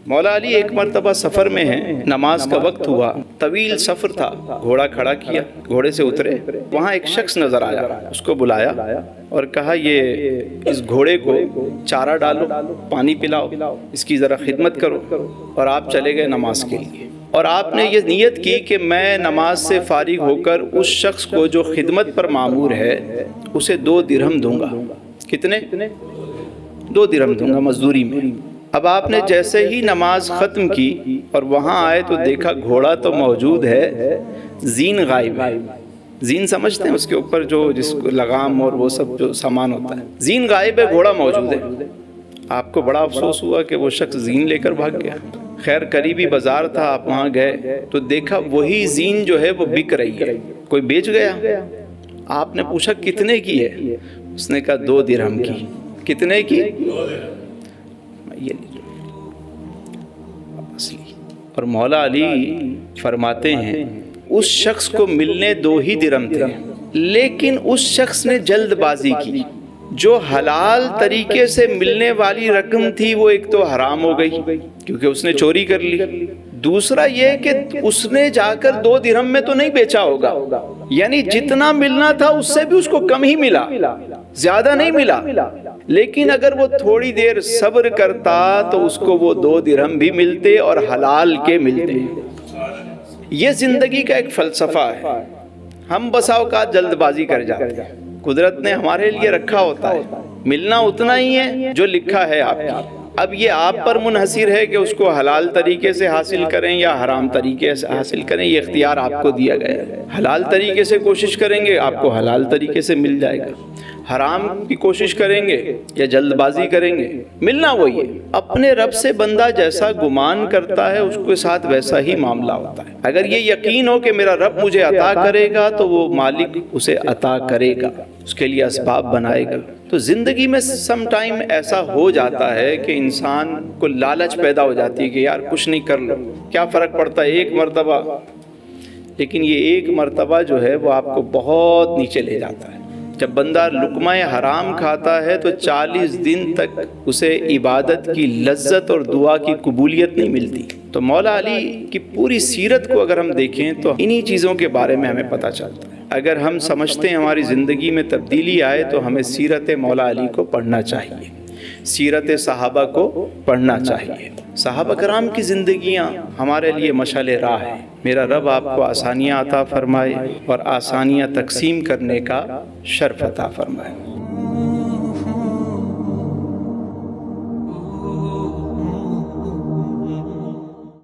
مولا علی ایک مرتبہ سفر میں ہیں، نماز کا وقت ہوا، طویل سفر تھا، گھوڑا کھڑا کیا، گھوڑے سے اترے، وہاں ایک شخص نظر آیا، اس کو بلایا اور کہا یہ اس گھوڑے کو چارہ ڈالو، پانی پلاؤ، اس کی ذرا خدمت کرو، اور آپ چلے گئے نماز کے لیے۔ اور آپ نے یہ نیت کی کہ میں نماز سے فارغ ہو کر اس شخص کو جو خدمت پر مامور ہے اسے 2 درہم دوں گا۔ کتنے؟ 2 درہم دوں گا مزدوری میں۔ اب آپ نے جیسے ہی نماز ختم کی اور وہاں آئے تو دیکھا گھوڑا تو موجود ہے، زین غائب ہے۔ زین سمجھتے ہیں اس کے اوپر جو جس کو لگام اور وہ سب جو سامان ہوتا ہے، زین غائب ہے، گھوڑا موجود ہے۔ آپ کو بڑا افسوس ہوا کہ وہ شخص زین لے کر بھاگ گیا۔ خیر قریبی بازار تھا، آپ وہاں گئے تو دیکھا وہی زین جو ہے وہ بک رہی ہے، کوئی بیچ گیا۔ آپ نے پوچھا کتنے کی ہے؟ اس نے کہا 2 درہم کی۔ کتنے کی؟ 2 درہم۔ یہ اصلی۔ اور مولا علی فرماتے ہیں اس شخص کو ملنے 2 ہی درہم تھے، لیکن اس شخص نے جلد بازی کی۔ جو حلال طریقے سے ملنے والی رقم تھی وہ ایک تو حرام ہو گئی کیونکہ اس نے چوری کر لی، دوسرا یہ کہ اس نے جا کر 2 درہم میں تو نہیں بیچا ہوگا، یعنی جتنا ملنا تھا اس سے بھی اس کو کم ہی ملا، زیادہ نہیں ملا۔ لیکن اگر وہ تھوڑی دیر صبر کرتا تو اس کو وہ 2 درہم بھی ملتے اور حلال کے ملتے۔ یہ زندگی کا ایک فلسفہ ہے۔ ہم بسا اوقات جلد بازی کر جاتے ہیں، قدرت نے ہمارے لیے رکھا ہوتا ہے، ملنا اتنا ہی ہے جو لکھا ہے آپ کی۔ اب یہ آپ پر منحصر ہے کہ اس کو حلال طریقے سے حاصل کریں یا حرام طریقے سے حاصل کریں، یہ اختیار آپ کو دیا گیا ہے۔ حلال طریقے سے کوشش کریں گے آپ کو حلال طریقے سے مل جائے گا، حرام کی کوشش کریں گے یا جلد بازی کریں گے، ملنا وہی ہے۔ اپنے رب سے بندہ جیسا گمان کرتا ہے اس کے ساتھ ویسا ہی معاملہ ہوتا ہے۔ اگر یہ یقین ہو کہ میرا رب مجھے عطا کرے گا تو وہ مالک اسے عطا کرے گا، اس کے لیے اسباب بنائے گا۔ تو زندگی میں سم ٹائم ایسا ہو جاتا ہے کہ انسان کو لالچ پیدا ہو جاتی ہے کہ یار کچھ نہیں کر لو، کیا فرق پڑتا ہے ایک مرتبہ، لیکن یہ ایک مرتبہ جو ہے وہ آپ کو بہت نیچے لے جاتا ہے۔ جب بندہ لقمہ حرام کھاتا ہے تو 40 دن تک اسے عبادت کی لذت اور دعا کی قبولیت نہیں ملتی۔ تو مولا علی کی پوری سیرت کو اگر ہم دیکھیں تو انہی چیزوں کے بارے میں ہمیں پتہ چلتا ہے۔ اگر ہم سمجھتے ہیں ہماری زندگی میں تبدیلی آئے تو ہمیں سیرت مولا علی کو پڑھنا چاہیے، سیرت صحابہ کو پڑھنا چاہیے۔ صحابہ کرام کی زندگیاں ہمارے لیے مشعل راہ ہے۔ میرا رب آپ کو آسانیاں عطا فرمائے اور آسانیاں تقسیم کرنے کا شرف عطا فرمائے۔